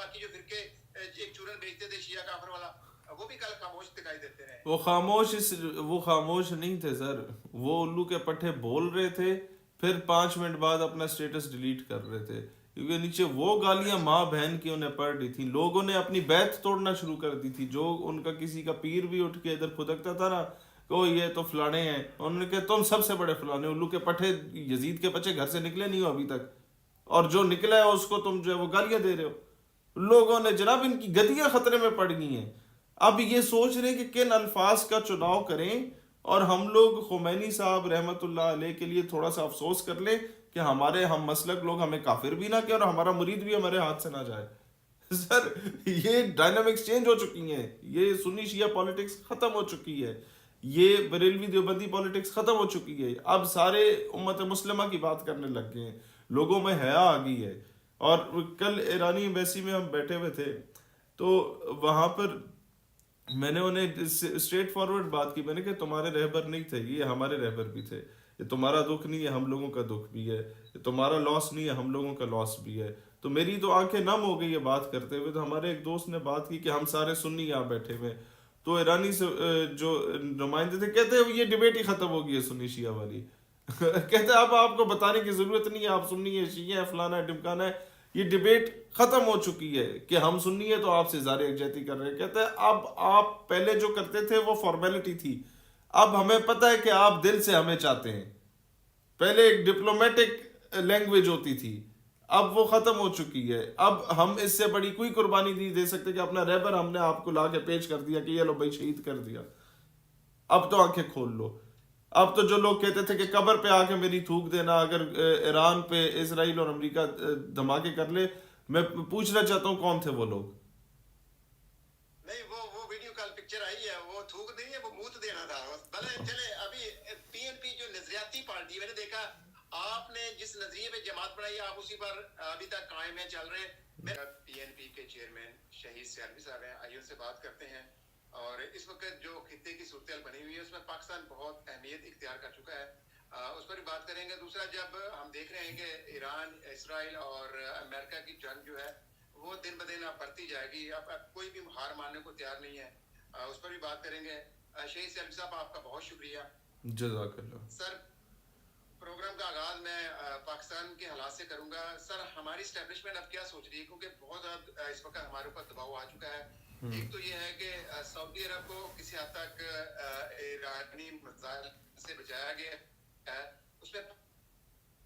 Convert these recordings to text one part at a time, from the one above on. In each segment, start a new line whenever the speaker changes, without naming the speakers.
باقی جو فرقے ایک چورن بیچتے تھے شیعہ کافر والا وہ بھی کل خاموش دکھائی دیتے رہے.
وہ خاموش نہیں تھے سر، وہ الو کے پٹھے بول رہے تھے، پھر 5 منٹ بعد اپنا سٹیٹس ڈیلیٹ کر رہے تھے، کیونکہ نیچے وہ گالیاں ماں بہن کی انہیں پڑ رہی تھیں. لوگوں نے اپنی بیعت توڑنا شروع کر دی تھی. جو ان کا کسی کا پیر بھی اٹھ کے ادھر پھدکتا تھا نا کہ وہ یہ تو فلانے ہیں، انہوں نے کہا تم سب سے بڑے فلانے الو کے پٹھے، یزید کے بچے گھر سے نکلے نہیں ہو ابھی تک، اور جو نکلا ہے اس کو تم جو ہے وہ گالیاں دے رہے ہو. لوگوں نے جناب ان کی گدیاں خطرے میں پڑ گئی ہیں. اب یہ سوچ رہے ہیں کہ کن الفاظ کا چناؤ کریں، اور ہم لوگ خمینی صاحب رحمۃ اللہ علیہ کے لیے تھوڑا سا افسوس کر لیں کہ ہمارے ہم مسلک لوگ ہمیں کافر بھی نہ کہ اور ہمارا مرید بھی ہمارے ہاتھ سے نہ جائے. سر یہ ڈائنامکس چینج ہو چکی ہیں، یہ سنی شیعہ پالیٹکس ختم ہو چکی ہے، یہ بریلوی دیوبندی پالیٹکس ختم ہو چکی ہے. اب سارے امت مسلمہ کی بات کرنے لگ گئے ہیں، لوگوں میں حیا آ گئی ہے. اور کل ایرانی ایمبیسی میں ہم بیٹھے ہوئے تھے تو وہاں پر میں نے انہیں اسٹریٹ فارورڈ بات کی. میں نے کہا تمہارے رہبر نہیں تھے، یہ ہمارے رہبر بھی تھے. یہ تمہارا دکھ نہیں ہے، ہم لوگوں کا دکھ بھی ہے. یہ تمہارا لاس نہیں ہے، ہم لوگوں کا لاس بھی ہے. تو میری تو آنکھیں نم ہو گئی یہ بات کرتے ہوئے. تو ہمارے ایک دوست نے بات کی کہ ہم سارے سنی یہاں بیٹھے ہوئے. تو ایرانی سے جو نمائندے تھے کہتے ہیں یہ ڈبیٹ ہی ختم ہو گئی ہے سنی شیعہ والی. کہتے ہیں اب آپ کو بتانے کی ضرورت نہیں ہے، آپ سنی ہے، شیعہ ہے، فلانا ہے، ڈمکانا ہے. یہ ڈبیٹ ختم ہو چکی ہے کہ ہم سنی ہے تو آپ سے اظہار یکجہتی کر رہے ہیں. کہتے ہیں اب آپ پہلے جو کرتے تھے وہ فارمیلٹی تھی، اب ہمیں پتہ ہے کہ آپ دل سے ہمیں چاہتے ہیں. پہلے ایک ڈپلومیٹک لینگویج ہوتی تھی، اب وہ ختم ہو چکی ہے. اب ہم اس سے بڑی کوئی قربانی نہیں دے سکتے کہ اپنا رہبر ہم نے آپ کو لا کے پیش کر دیا کہ یہ لو بھائی شہید کر دیا. اب تو آنکھیں کھول لو. اب تو جو لوگ کہتے تھے کہ قبر پہ آ کے میری تھوک دینا اگر ایران پہ اسرائیل اور امریکہ دھماکے کر لے، میں پوچھنا چاہتا ہوں کون تھے وہ لوگ.
نہیں وہ ویڈیو کال پکچر آئی ہے، وہ تھوک نہیں ہے، وہ موت دینا تھا. بھلے چلے ابھی پی این پی جو نظریاتی پارٹی میں نے دیکھا آپ نے جس نظریے پہ جماعت بنائی آپ اسی پر ابھی تک قائم ہیں، چل رہے ہیں. پی این پی کے چیئرمین شہید سیالوی صاحب ہیں، آئیے ان سے بات کرتے ہیں. اور اس وقت جو خطے کی صورتحال بنی ہوئی ہے اس میں پاکستان بہت اہمیت اختیار کر چکا ہے، اس پر بھی بات کریں گے. دوسرا جب ہم دیکھ رہے ہیں کہ ایران اسرائیل اور امریکہ کی جنگ جو ہے وہ دن بدن اب بڑھتی جائے گی، اب کوئی بھی ہار ماننے کو تیار نہیں ہے، اس پر بھی بات کریں گے. شہید سیالوی صاحب آپ کا بہت شکریہ.
جزاک اللہ.
سر پروگرام کا آغاز میں پاکستان کے حالات سے کروں گا. سر ہماری اسٹیبلشمنٹ اب کیا سوچ رہی ہے، کیونکہ بہت زیادہ اس وقت ہمارے اوپر دباؤ آ چکا ہے. ایک تو یہ ہے کہ سعودی عرب کو کسی حد تک ایرانی مسائل سے بچایا گیا ہے، اس میں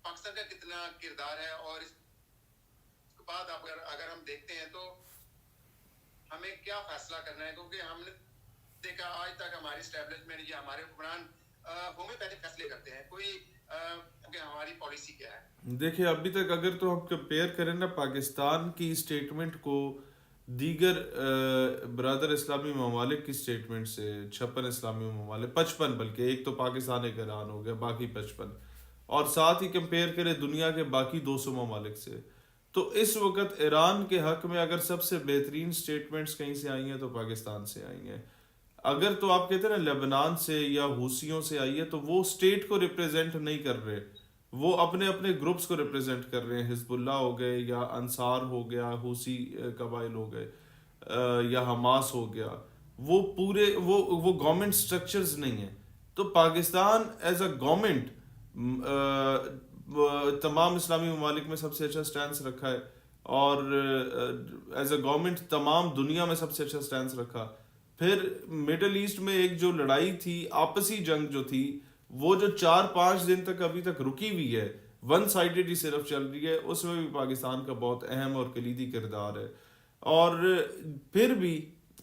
پاکستان کا کتنا کردار ہے. اور اس کے بعد اگر ہم دیکھتے ہیں تو ہمیں کیا فیصلہ کرنا ہے، کیونکہ ہم نے دیکھا آج تک ہماری اسٹیبلشمنٹ یا ہمارے حکمران ہومیوپیتھک فیصلے کرتے ہیں، کوئی کہ ہماری پالیسی کیا ہے.
دیکھیں ابھی تک اگر تو ہم کمپیئر کریں نا پاکستان کی اسٹیٹمنٹ کو دیگر برادر اسلامی ممالک کی اسٹیٹمنٹ سے، 56 اسلامی ممالک، 55 بلکہ، ایک تو پاکستان ایک ایران ہو گیا، باقی 55، اور ساتھ ہی کمپیئر کریں دنیا کے باقی 200 ممالک سے، تو اس وقت ایران کے حق میں اگر سب سے بہترین اسٹیٹمنٹس کہیں سے آئی ہیں تو پاکستان سے آئی ہیں. اگر تو آپ کہتے ہیں نا لیبنان سے یا حوثیوں سے آئی ہے تو وہ اسٹیٹ کو ریپرزینٹ نہیں کر رہے، وہ اپنے اپنے گروپس کو ریپرزینٹ کر رہے ہیں. حزب اللہ ہو گئے یا انصار ہو گیا، حوثی قبائل ہو گئے، یا حماس ہو گیا، وہ پورے وہ گورنمنٹ سٹرکچرز نہیں ہیں. تو پاکستان ایز اے گورنمنٹ تمام اسلامی ممالک میں سب سے اچھا سٹینس رکھا ہے، اور ایز اے گورنمنٹ تمام دنیا میں سب سے اچھا سٹینس رکھا. پھر مڈل ایسٹ میں ایک جو لڑائی تھی، آپسی جنگ جو تھی، وہ جو 4-5 دن تک ابھی تک رکی ہوئی ہے، ون سائیڈڈ ہی صرف چل رہی ہے، اس میں بھی پاکستان کا بہت اہم اور کلیدی کردار ہے. اور پھر بھی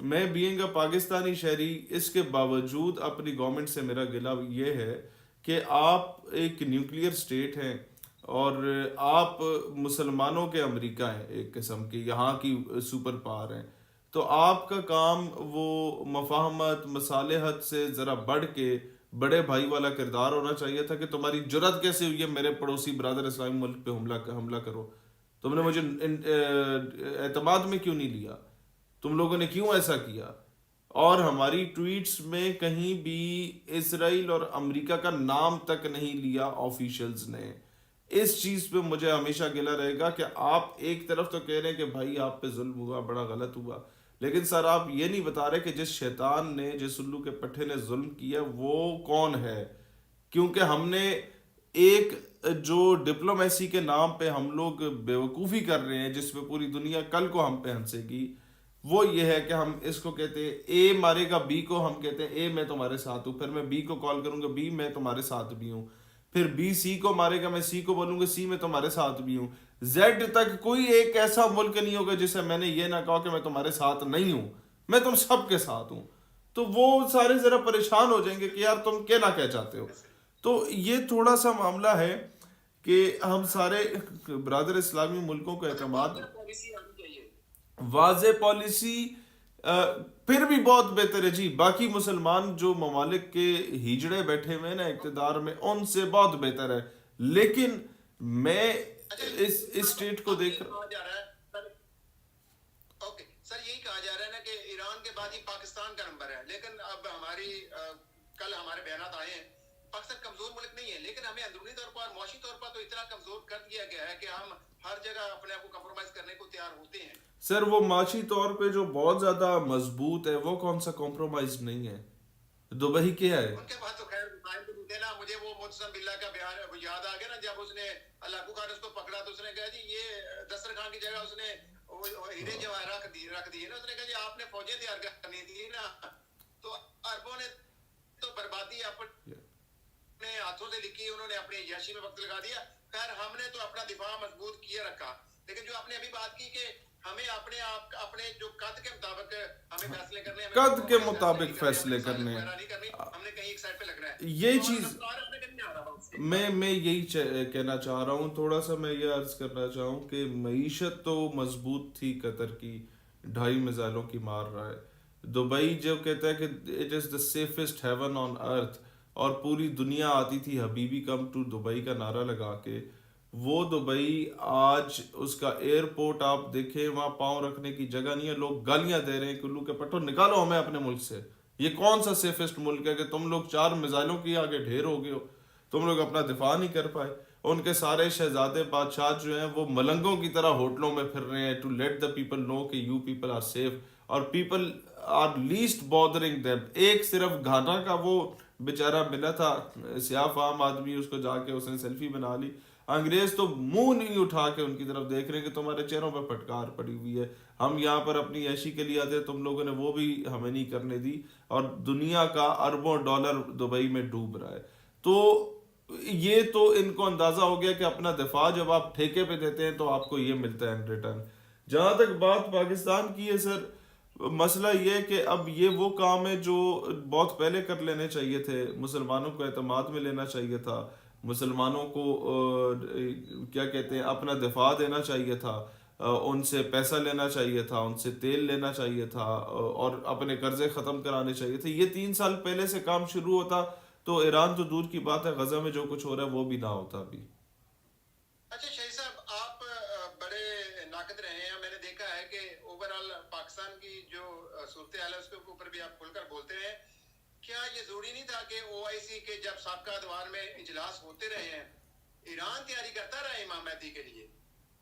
میں بینگ اے پاکستانی شہری، اس کے باوجود اپنی گورنمنٹ سے میرا گلہ یہ ہے کہ آپ ایک نیوکلیئر اسٹیٹ ہیں اور آپ مسلمانوں کے امریکہ ہیں، ایک قسم کی یہاں کی سپر پاور ہیں. تو آپ کا کام وہ مفاہمت مصالحت سے ذرا بڑھ کے بڑے بھائی والا کردار ہونا چاہیے تھا کہ تمہاری جرت کیسے ہوئی ہے میرے پڑوسی برادر اسلامی ملک پہ حملہ کرو، تم نے مجھے اعتماد میں کیوں نہیں لیا، تم لوگوں نے کیوں ایسا کیا. اور ہماری ٹویٹس میں کہیں بھی اسرائیل اور امریکہ کا نام تک نہیں لیا آفیشلز نے. اس چیز پہ مجھے ہمیشہ گلا رہے گا کہ آپ ایک طرف تو کہہ رہے ہیں کہ بھائی آپ پہ ظلم ہوا، بڑا غلط ہوا، لیکن سر آپ یہ نہیں بتا رہے کہ جس شیطان نے، جس الو کے پٹھے نے ظلم کیا وہ کون ہے. کیونکہ ہم نے ایک جو ڈپلومیسی کے نام پہ ہم لوگ بیوقوفی کر رہے ہیں، جس پہ پوری دنیا کل کو ہم پہ ہنسے گی، وہ یہ ہے کہ ہم اس کو کہتے ہیں اے مارے گا بی کو، ہم کہتے ہیں اے میں تمہارے ساتھ ہوں، پھر میں بی کو کال کروں گا بی میں تمہارے ساتھ بھی ہوں، پھر بی سی کو مارے گا، میں سی کو بولوں گا سی میں تمہارے ساتھ بھی ہوں. زیڈ تک کوئی ایک ایسا ملک نہیں ہوگا جسے میں نے یہ نہ کہا کہ میں تمہارے ساتھ نہیں ہوں، میں تم سب کے ساتھ ہوں. تو وہ سارے ذرا پریشان ہو جائیں گے کہ یار تم کہنا کیا چاہتے ہو. تو یہ تھوڑا سا معاملہ ہے کہ ہم سارے برادر اسلامی ملکوں کو اعتماد، واضح پالیسی پھر بھی بہت بہتر ہے جی. باقی مسلمان جو ممالک کے ہیجڑے بیٹھے ہوئے ہیں نا اقتدار میں، ان سے بہت بہتر ہے. لیکن میں اس اسٹیٹ کو دیکھ
اوکے سر، یہی کہا جا رہا ہے نا کہ ایران کے بعد ہی پاکستان کا نمبر ہے، لیکن اب کل ہمارے بیانات آئے ہیں، پاکستان کمزور ملک نہیں ہے، لیکن ہمیں اندرونی طور پر، معاشی طور پر تو اتنا کمزور کر دیا گیا ہے کہ ہم ہر جگہ اپنے آپ کو کمپرومائز کرنے کو تیار ہوتے ہیں.
سر وہ معاشی طور پہ جو بہت زیادہ مضبوط ہے وہ کون سا کمپرومائز نہیں ہے؟ دبئی کیا ہے؟
ان کے پاس تو خیر نا، مجھے وہ متصم باللہ کا بیان یاد آ گیا نا، جب اس نے اللہ خان اس کو پکڑا تو اس نے کہا جی یہ دسترخوان کی جگہ اس نے ہیرے جواہرات رکھ دیے نا. اس نے کہا جی آپ نے فوجیں تیار کرنی تھی نا، تو عربوں نے تو بربادی اپنے ہاتھوں سے لکھی، انہوں نے اپنی عیاشی میں وقت لگا دیا. خیر ہم نے تو اپنا دفاع مضبوط کیے رکھا، لیکن جو آپ نے ابھی بات کی کہ ہمیں اپنے آپ اپنے جو قد کے مطابق ہمیں فیصلے کرنے ہیں،
قد کے مطابق فیصلے کرنے ہیں،
ہم نے کہیں ایک سائڈ پہ لگنا ہے.
یہ چیز میں یہی کہنا چاہ رہا ہوں. تھوڑا سا میں یہ عرض کرنا چاہوں کہ معیشت تو مضبوط تھی قطر کی، 2.5 میزائلوں کی مار رہا ہے. دبئی جو کہتا ہے کہ it is the safest heaven on earth, اور پوری دنیا آتی تھی حبیبی کم ٹو دبئی کا نعرہ لگا کے. وہ دبئی آج اس کا ایئرپورٹ آپ دیکھیں، وہاں پاؤں رکھنے کی جگہ نہیں ہے. لوگ گالیاں دے رہے ہیں کہ الو کے پٹھو نکالو ہمیں اپنے ملک سے. یہ کون سا سیفسٹ ملک ہے کہ تم لوگ 4 میزائلوں کی آگے ڈھیر ہو گئے ہو، تم لوگ اپنا دفاع نہیں کر پائے. ان کے سارے شہزادے بادشاہ جو ہیں وہ ملنگوں کی طرح ہوٹلوں میں پھر رہے ہیں to let the people know کہ یو پیپل آر سیف، اور people are least bothering them. ایک صرف گھانا کا وہ بیچارہ ملا تھا سیاہ فام آدمی، اس کو جا کے اس نے سیلفی بنا لی. انگریز تو منہ نہیں اٹھا کے ان کی طرف دیکھ رہے ہیں کہ تمہارے چہروں پہ پھٹکار پڑی ہوئی ہے، ہم یہاں پر اپنی عیشی کے لیے آتے، تم لوگوں نے وہ بھی ہمیں نہیں کرنے دی. اور دنیا کا اربوں ڈالر دبئی میں ڈوب رہا ہے. تو یہ تو ان کو اندازہ ہو گیا کہ اپنا دفاع جب آپ ٹھیکے پہ دیتے ہیں تو آپ کو یہ ملتا ہے ان ریٹرن. جہاں تک بات پاکستان کی ہے سر، مسئلہ یہ ہے کہ اب یہ وہ کام ہے جو بہت پہلے کر لینے چاہیے تھے. مسلمانوں کو اعتماد میں لینا چاہیے تھا، مسلمانوں کو کیا کہتے ہیں اپنا دفاع دینا چاہیے تھا، ان سے پیسہ لینا چاہیے تھا، ان سے تیل لینا چاہیے تھا، اور اپنے قرضے ختم کرانے چاہیے تھے. یہ 3 سال پہلے سے کام شروع ہوتا تو ایران تو دور کی بات ہے، غزہ میں جو کچھ ہو رہا ہے وہ بھی نہ ہوتا ابھی.
اچھا شہید صاحب، آپ بڑے ناقد رہے ہیں، میں نے دیکھا ہے کہ اوور آل پاکستان کی جو صورتحال ہے اس کے اوپر بھی آپ کھل کر بولتے ہیں. کیا یہ ضروری نہیں تھا کہ او آئی سی کے جب سابقہ ادوار میں اجلاس ہوتے رہے ہیں، ایران تیاری کرتا رہا امام مہدی کے لیے،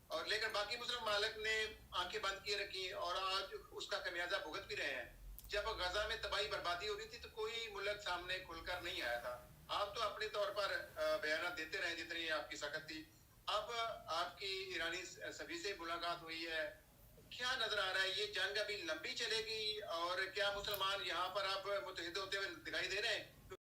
اور لیکن باقی مسلم ممالک نے آنکھیں بند کیے رکھی اور آج اس کا خمیازہ بھگت بھی رہے ہیں. جب غزہ میں تباہی بربادی ہو رہی تھی تو کوئی ملک سامنے کھل کر نہیں آیا تھا. آپ تو اپنے طور پر بیانات دیتے رہے جتنی آپ کی سکت تھی. اب آپ کی ایرانی سبھی سے ملاقات ہوئی ہے، کیا نظر آ رہا ہے یہ جنگ ابھی لمبی چلے گی، اور کیا مسلمان یہاں پر اب متحد ہوتے ہوئے دکھائی دے رہے ہیں؟